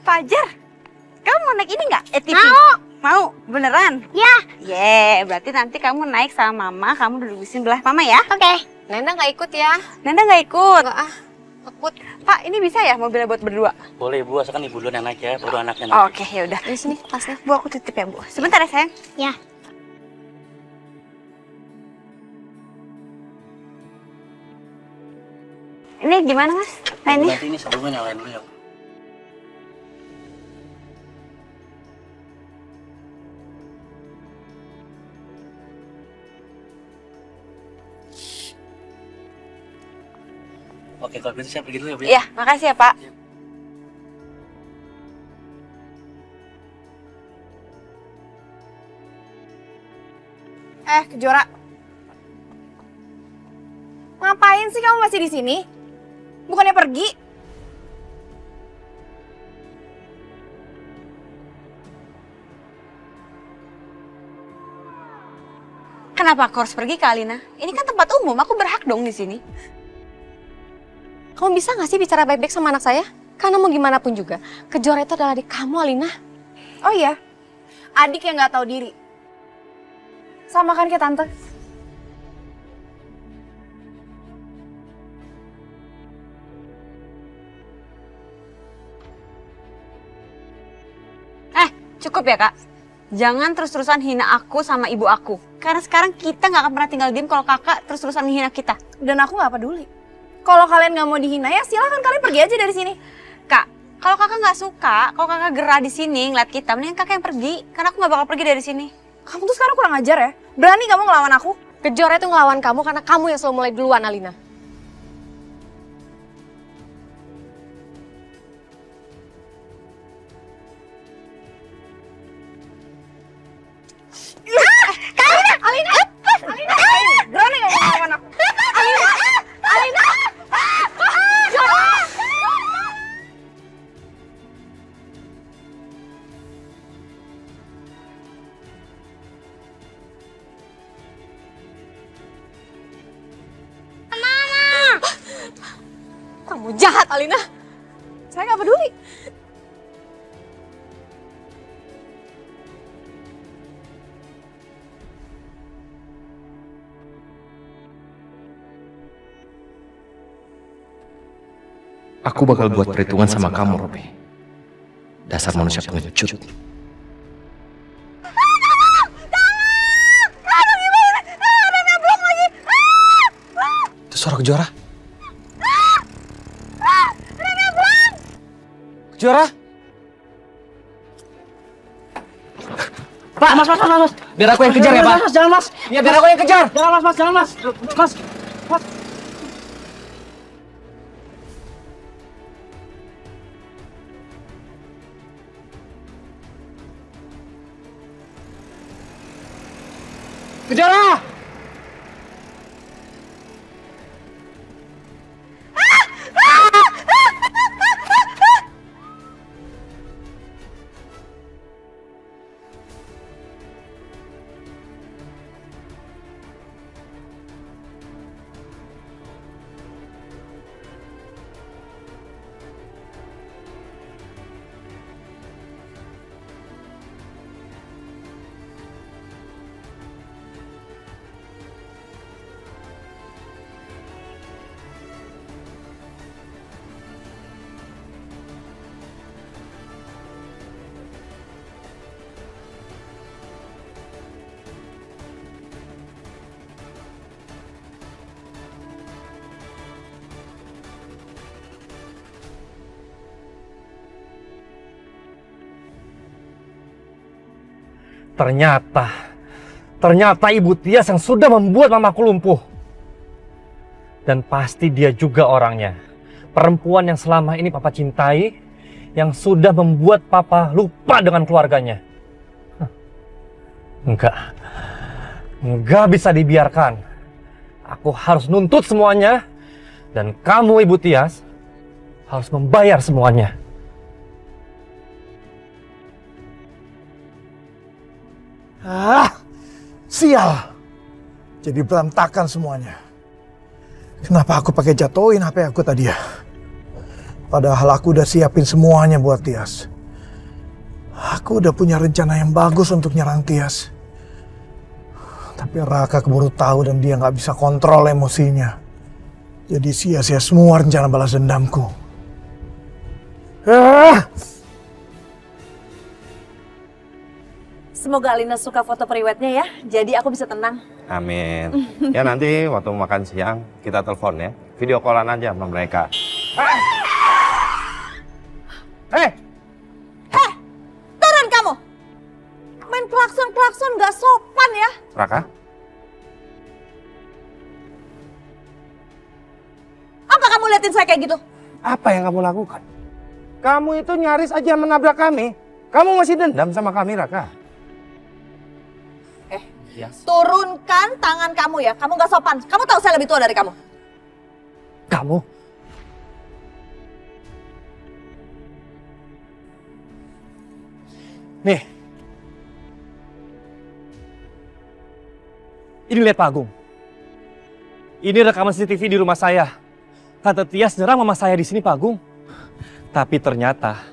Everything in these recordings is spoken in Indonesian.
Fajar, kamu mau naik ini nggak? ATV? Mau. Mau? Beneran? Ya. Berarti nanti kamu naik sama mama, kamu duduk di sebelah mama ya? Oke. Nenda nggak ikut ya? Nanda nggak ikut? Nggak ah, takut. Pak, ini bisa ya mobilnya buat berdua? Boleh Bu, asalkan ibu duluan yang naik ya, baru anaknya naik. Oke, ya udah. Di sini tasnya. Bu, aku titip ya Bu. Sebentar ya sayang. Ya. Ini gimana Mas? Mainnya? Nanti ini sebelumnya nyalain dulu ya. Oke, kalau gitu saya pergi dulu ya Bu. Iya, makasih ya Pak. Kejora. Ngapain sih kamu masih di sini? Bukannya pergi? Kenapa aku harus pergi Kak Alina? Ini kan tempat umum, aku berhak dong di sini. Kamu bisa nggak sih bicara baik-baik sama anak saya? Karena mau gimana pun juga, Kejora itu adalah adik kamu, Alina. Oh iya, adik yang nggak tahu diri. Sama kan kayak tante? Cukup ya Kak? Jangan terus-terusan hina aku sama ibu aku. Karena sekarang kita nggak akan pernah tinggal diem kalau kakak terus-terusan menghina kita. Dan aku nggak peduli. Kalau kalian nggak mau dihina ya silahkan kalian pergi aja dari sini. Kak, kalau kakak nggak suka, kalau kakak gerah di sini ngeliat kita, mendingan kakak yang pergi. Karena aku nggak bakal pergi dari sini. Kamu tuh sekarang kurang ajar ya. Berani kamu ngelawan aku? Kejora itu ngelawan kamu karena kamu yang selalu mulai duluan, Alina. Berani kamu ngelawan aku? Kamu jahat, Alina. Saya nggak peduli. Aku bakal buat perhitungan sama kamu, Robi. Dasar manusia pengecut. Itu suara Kejora. Kejora? Pak, mas. Biar aku yang kejar ya, Pak. Mas, jangan mas. Ya, biar aku yang kejar. Jangan mas. Mas. Kejora! Ternyata Ibu Tias yang sudah membuat mamaku lumpuh. Dan pasti dia juga orangnya. Perempuan yang selama ini Papa cintai, yang sudah membuat Papa lupa dengan keluarganya. Enggak bisa dibiarkan. Aku harus nuntut semuanya. Dan kamu Ibu Tias harus membayar semuanya. Sial. Jadi berantakan semuanya. Kenapa aku pakai jatuhin HP aku tadi ya? Padahal aku udah siapin semuanya buat Tias. Aku udah punya rencana yang bagus untuk nyerang Tias. Tapi Raka keburu tahu dan dia nggak bisa kontrol emosinya. Jadi sia-sia semua rencana balas dendamku. Semoga Alina suka foto priwetnya ya, jadi aku bisa tenang. Amin. Ya nanti waktu makan siang kita telepon ya. Video callan aja sama mereka. Turun kamu! Main klakson-klakson gak sopan ya. Raka? Apa kamu liatin saya kayak gitu? Apa yang kamu lakukan? Kamu itu nyaris aja menabrak kami. Kamu masih dendam sama kami, Raka? Turunkan tangan kamu ya, kamu gak sopan. Kamu tahu saya lebih tua dari kamu. Kamu? Nih. Ini lihat Pak Agung. Ini rekaman CCTV di rumah saya. Tante Tias nyerang mama saya di sini, Pak Agung. Tapi ternyata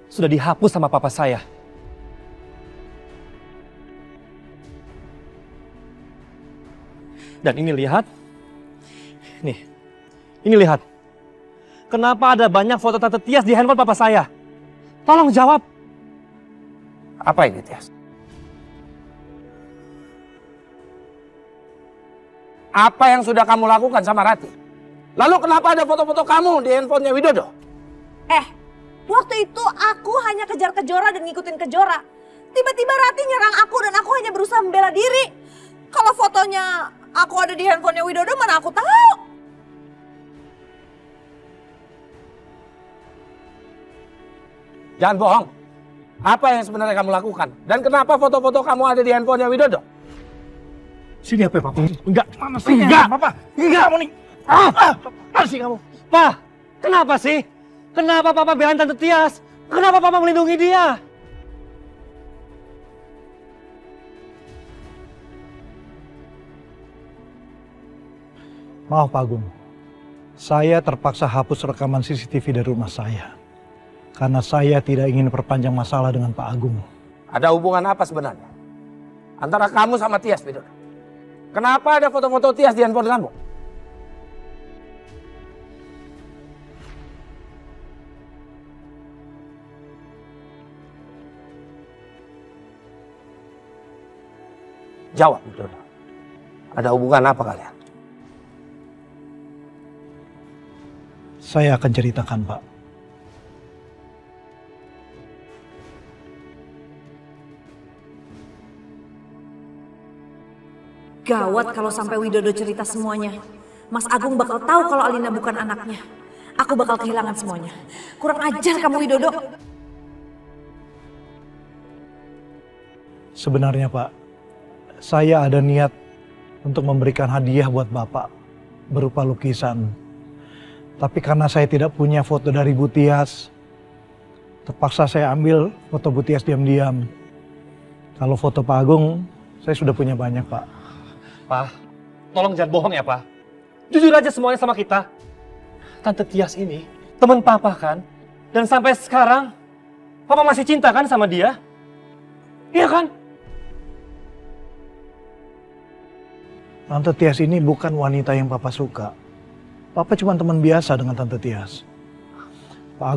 sudah dihapus sama papa saya. Dan ini lihat. Nih. Ini lihat. Kenapa ada banyak foto Tante Tias di handphone papa saya? Tolong jawab. Apa ini, Tias? Apa yang sudah kamu lakukan sama Rati? Lalu kenapa ada foto-foto kamu di handphonenya Widodo? Waktu itu aku hanya kejar Kejora dan ngikutin Kejora. Tiba-tiba Rati nyerang aku dan aku hanya berusaha membela diri. Kalau fotonya aku ada di handphonenya Widodo, mana aku tahu? Jangan bohong. Apa yang sebenarnya kamu lakukan? Dan kenapa foto-foto kamu ada di handphonenya Widodo? Sini apa ya, Papa? Enggak. Mana sih? Enggak. Papa. Enggak. Kamu nih. Apa sih kamu? Pak, kenapa sih? Kenapa papa belain Tante Tias? Kenapa papa melindungi dia? Maaf Pak Agung, saya terpaksa hapus rekaman CCTV dari rumah saya. Karena saya tidak ingin perpanjang masalah dengan Pak Agung. Ada hubungan apa sebenarnya antara kamu sama Tias, Widodo? Kenapa ada foto-foto Tias di handphone kamu? Jawab, Widodo. Ada hubungan apa kalian? Saya akan ceritakan, Pak. Gawat kalau sampai Widodo cerita semuanya. Mas Agung bakal tahu kalau Alina bukan anaknya. Aku bakal kehilangan semuanya. Kurang ajar kamu, Widodo. Sebenarnya, Pak, saya ada niat untuk memberikan hadiah buat Bapak berupa lukisan. Tapi karena saya tidak punya foto dari Bu Tias, terpaksa saya ambil foto Bu Tias diam-diam. Kalau foto Pak Agung, saya sudah punya banyak, Pak. Pak, tolong jangan bohong ya, Pak. Jujur aja semuanya sama kita. Tante Tias ini teman Papa kan? Dan sampai sekarang, Papa masih cinta kan sama dia? Iya kan? Tante Tias ini bukan wanita yang Papa suka. Papa cuma teman biasa dengan Tante Tias. Pak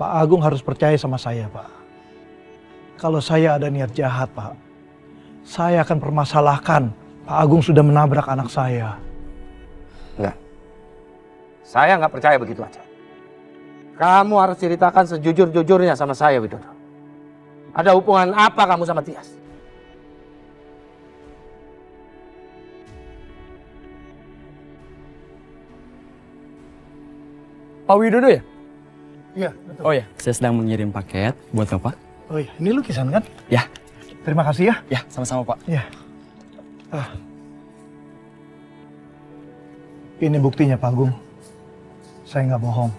Agung harus percaya sama saya, Pak. Kalau saya ada niat jahat, Pak, saya akan permasalahkan Pak Agung sudah menabrak anak saya. Enggak. Saya nggak percaya begitu aja. Kamu harus ceritakan sejujur-jujurnya sama saya, Widodo. Ada hubungan apa kamu sama Tias? Pak Widodo ya? Iya, betul. Oh ya, saya sedang mengirim paket buat Bapak. Oh iya, ini lukisan kan? Ya. Terima kasih ya. Ya, sama-sama Pak. Ya. Ini buktinya, Pak Agung. Saya nggak bohong.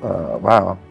Paham.